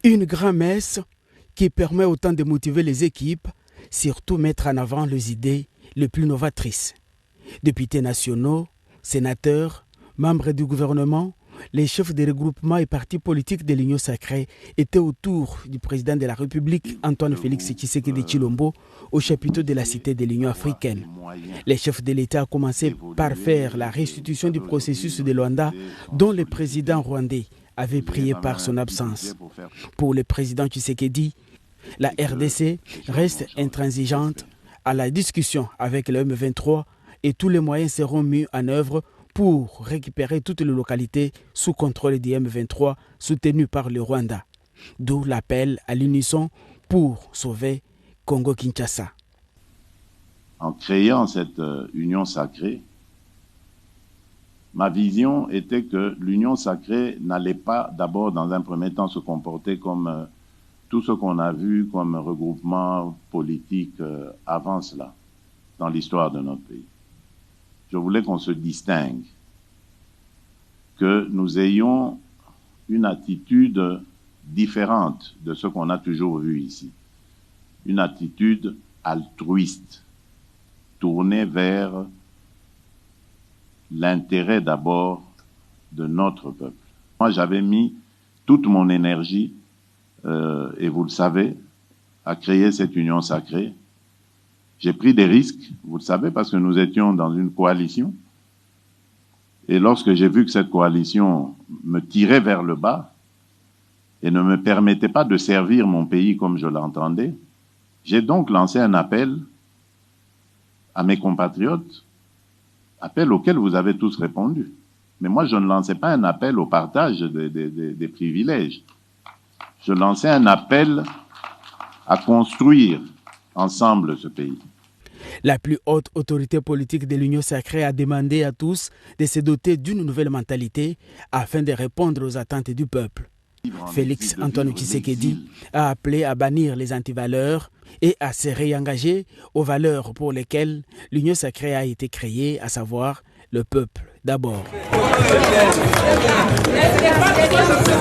Une grand-messe qui permet autant de motiver les équipes, surtout mettre en avant les idées les plus novatrices. Députés nationaux, sénateurs, membres du gouvernement, les chefs des regroupements et partis politiques de l'Union sacrée étaient autour du président de la République, Antoine Félix Tshisekedi Tshilombo, au chapiteau de la Cité de l'Union africaine. Les chefs de l'État ont commencé par faire la restitution du processus de Luanda, dont le président rwandais avait prié par son absence. Pour le président Tshisekedi, la RDC reste intransigeante à la discussion avec le M23 et tous les moyens seront mis en œuvre pour récupérer toutes les localités sous contrôle du M23 soutenues par le Rwanda. D'où l'appel à l'unisson pour sauver Congo-Kinshasa. En créant cette union sacrée, ma vision était que l'union sacrée n'allait pas d'abord dans un premier temps se comporter comme tout ce qu'on a vu comme regroupement politique avant cela, dans l'histoire de notre pays. Je voulais qu'on se distingue, que nous ayons une attitude différente de ce qu'on a toujours vu ici. Une attitude altruiste, tournée vers l'intérêt d'abord de notre peuple. Moi, j'avais mis toute mon énergie, et vous le savez, à créer cette union sacrée. J'ai pris des risques, vous le savez, parce que nous étions dans une coalition. Et lorsque j'ai vu que cette coalition me tirait vers le bas et ne me permettait pas de servir mon pays comme je l'entendais, j'ai donc lancé un appel à mes compatriotes, appel auquel vous avez tous répondu. Mais moi, je ne lançais pas un appel au partage des privilèges. Je lançais un appel à construire ensemble ce pays. La plus haute autorité politique de l'Union sacrée a demandé à tous de se doter d'une nouvelle mentalité afin de répondre aux attentes du peuple. Félix Antoine Tshisekedi a appelé à bannir les antivaleurs et à se réengager aux valeurs pour lesquelles l'Union sacrée a été créée, à savoir le peuple d'abord.